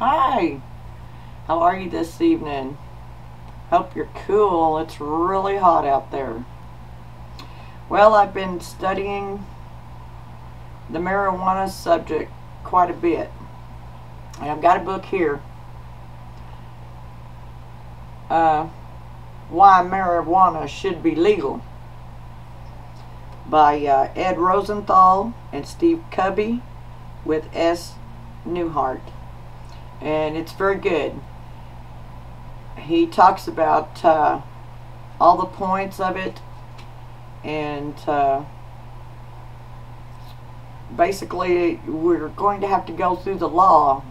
Hi, how are you this evening? Hope you're cool. It's really hot out there. Well, I've been studying the marijuana subject quite a bit. And I've got a book here, Why Marijuana Should Be Legal, by Ed Rosenthal and Steve Kubby with S.Newhart. And it's very good. He talks about all the points of it, and basically we're going to have to go through the law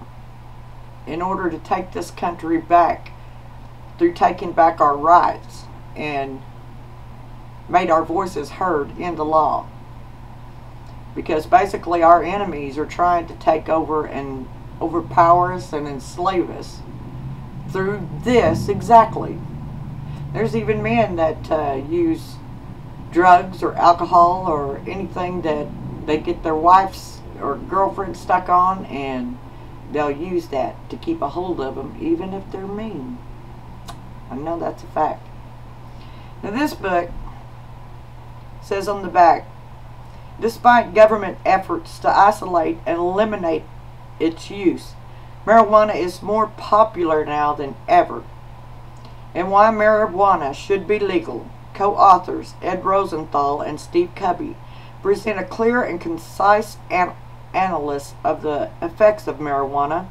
in order to take this country back, through taking back our rights and made our voices heard in the law. Because basically our enemies are trying to take over and overpower us and enslave us through this exactly. There's even men that use drugs or alcohol or anything that they get their wives or girlfriends stuck on, and they'll use that to keep a hold of them, even if they're mean. I know that's a fact. Now this book says on the back, despite government efforts to isolate and eliminate its use, marijuana is more popular now than ever. And Why Marijuana Should Be Legal, co-authors Ed Rosenthal and Steve Kubby present a clear and concise analysis of the effects of marijuana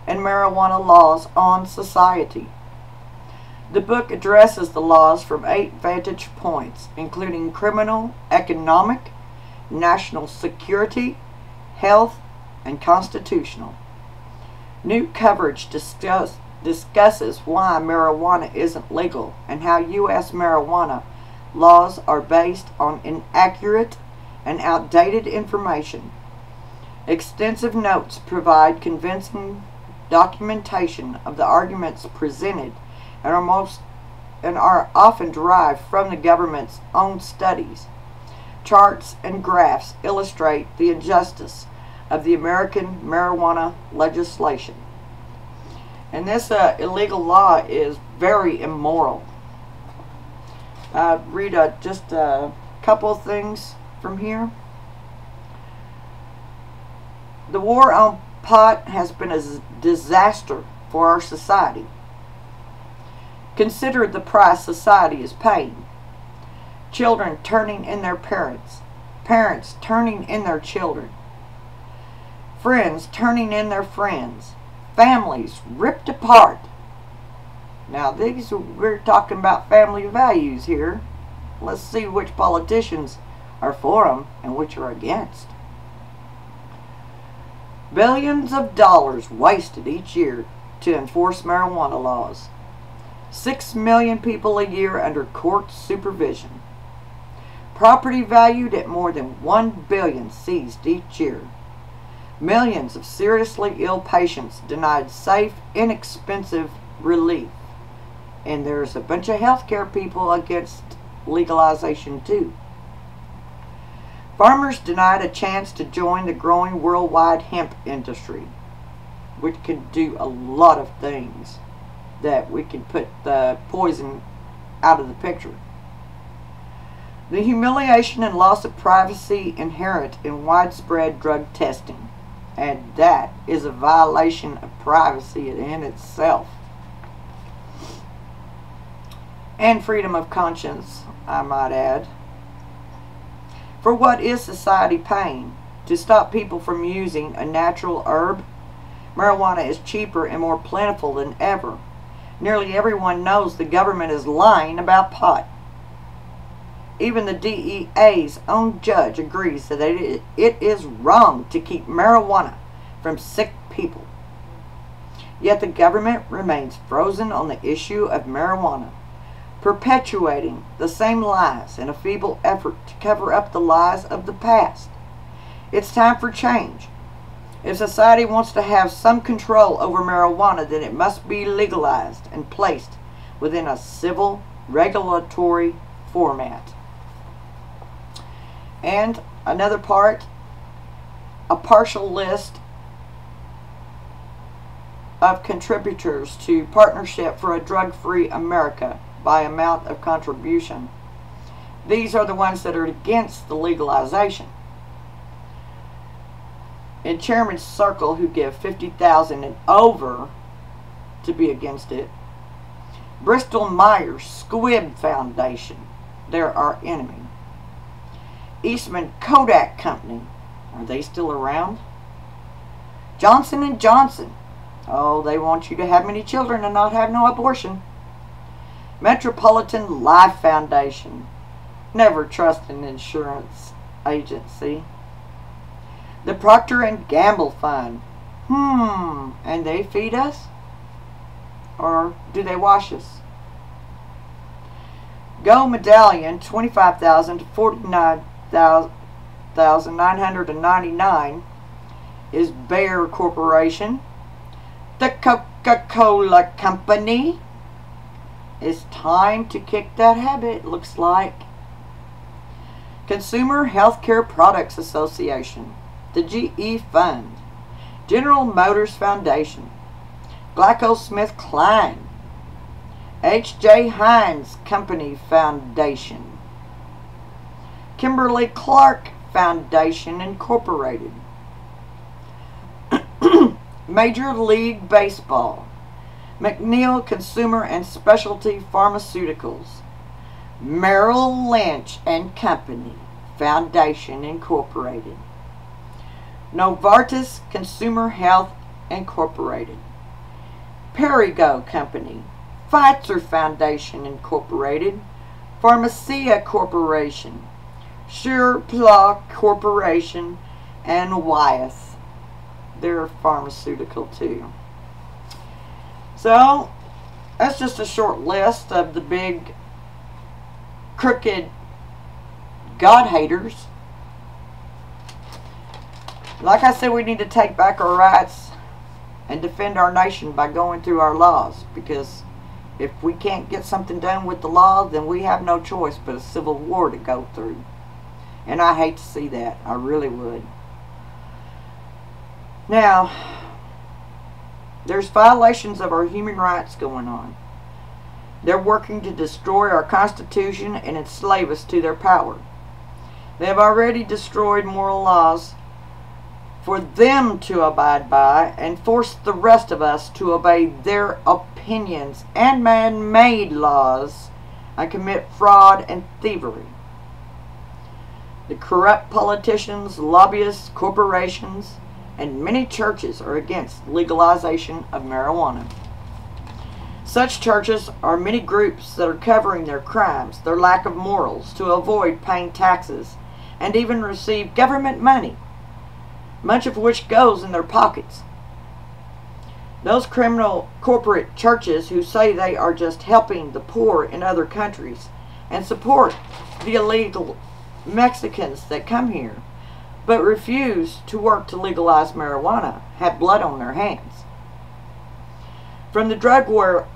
and marijuana laws on society. The book addresses the laws from 8 vantage points, including criminal, economic, national security, health, and constitutional. New coverage discusses why marijuana isn't legal and how U.S. marijuana laws are based on inaccurate and outdated information. Extensive notes provide convincing documentation of the arguments presented and are often derived from the government's own studies. Charts and graphs illustrate the injustice of the American marijuana legislation. And this illegal law is very immoral. Read just a couple of things from here. The war on pot has been a disaster for our society. Consider the price society is paying. Children turning in their parents, parents turning in their children, friends turning in their friends, families ripped apart. Now we're talking about family values here. Let's see which politicians are for them and which are against. Billions of dollars wasted each year to enforce marijuana laws. 6 million people a year under court supervision. Property valued at more than $1 billion seized each year. Millions of seriously ill patients denied safe, inexpensive relief. And there's a bunch of healthcare people against legalization too. Farmers denied a chance to join the growing worldwide hemp industry, which can do a lot of things that we can put the poison out of the picture. The humiliation and loss of privacy inherent in widespread drug testing, and that is a violation of privacy in itself. And freedom of conscience, I might add. For what is society paying to stop people from using a natural herb? Marijuana is cheaper and more plentiful than ever. Nearly everyone knows the government is lying about pot. Even the DEA's own judge agrees that it is wrong to keep marijuana from sick people. Yet the government remains frozen on the issue of marijuana, perpetuating the same lies in a feeble effort to cover up the lies of the past. It's time for change. If society wants to have some control over marijuana, then it must be legalized and placed within a civil regulatory format. And another part, a partial list of contributors to Partnership for a Drug-Free America by amount of contribution. These are the ones that are against the legalization. In Chairman's Circle, who give $50,000 and over to be against it. Bristol Myers Squibb Foundation, they're our enemy. Eastman Kodak Company, are they still around? Johnson & Johnson, oh, they want you to have many children and not have no abortion. Metropolitan Life Foundation, never trust an insurance agency. The Procter & Gamble Fund, and they feed us? Or do they wash us? Gold Medallion, $25,000 to $49,999 is Bayer Corporation. The Coca-Cola Company. It's time to kick that habit, looks like. Consumer Healthcare Products Association, the GE Fund, General Motors Foundation, GlaxoSmithKline, H.J. Heinz Company Foundation, Kimberly-Clark Foundation Incorporated, Major League Baseball, McNeil Consumer and Specialty Pharmaceuticals, Merrill Lynch and Company Foundation Incorporated, Novartis Consumer Health Incorporated, Perrigo Company, Pfizer Foundation Incorporated, Pharmacia Corporation, Surepla Corporation, and Wyeth. They're pharmaceutical too. So, that's just a short list of the big crooked God haters. Like I said, we need to take back our rights and defend our nation by going through our laws, because if we can't get something done with the law, then we have no choice but a civil war to go through. And I hate to see that. I really would. Now, there's violations of our human rights going on. They're working to destroy our Constitution and enslave us to their power. They have already destroyed moral laws for them to abide by and force the rest of us to obey their opinions and man-made laws and commit fraud and thievery. The corrupt politicians, lobbyists, corporations, and many churches are against legalization of marijuana. Such churches are many groups that are covering their crimes, their lack of morals, to avoid paying taxes, and even receive government money, much of which goes in their pockets. Those criminal corporate churches who say they are just helping the poor in other countries and support the illegal Mexicans that come here, but refuse to work to legalize marijuana, have blood on their hands. From the drug war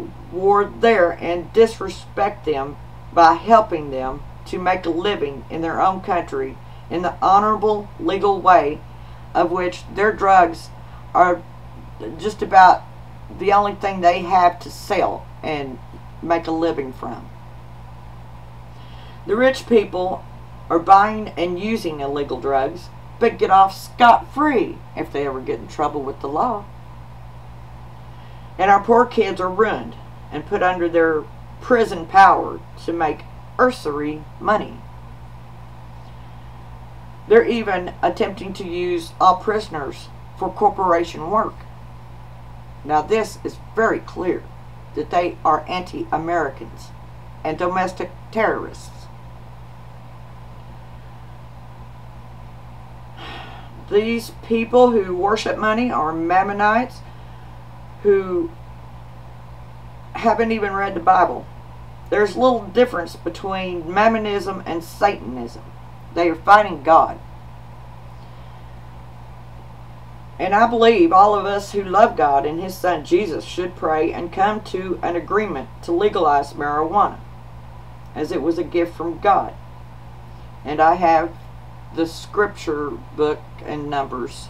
there and disrespect them by helping them to make a living in their own country in the honorable, legal way, of which their drugs are just about the only thing they have to sell and make a living from. The rich people are buying and using illegal drugs, but get off scot-free if they ever get in trouble with the law. And our poor kids are ruined and put under their prison power to make usury money. They're even attempting to use all prisoners for corporation work. Now this is very clear that they are anti-Americans and domestic terrorists. These people who worship money are Mammonites who haven't even read the Bible. There's little difference between Mammonism and Satanism. They are fighting God. And I believe all of us who love God and His Son Jesus should pray and come to an agreement to legalize marijuana, as it was a gift from God. And I have the scripture book and numbers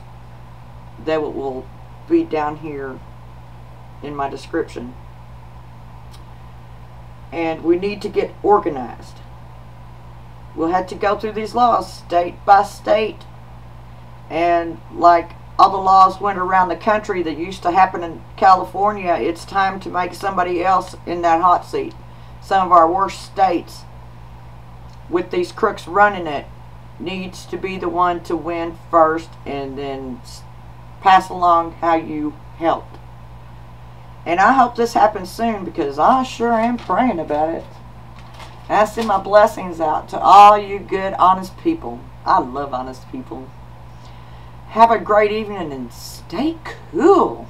that will be down here in my description. And we need to get organized. We'll have to go through these laws state by state. And like all the laws went around the country that used to happen in California, it's time to make somebody else in that hot seat. Some of our worst states, with these crooks running it, needs to be the one to win first, and then pass along how you helped. And I hope this happens soon, because I sure am praying about it. And I send my blessings out to all you good, honest people. I love honest people. Have a great evening and stay cool.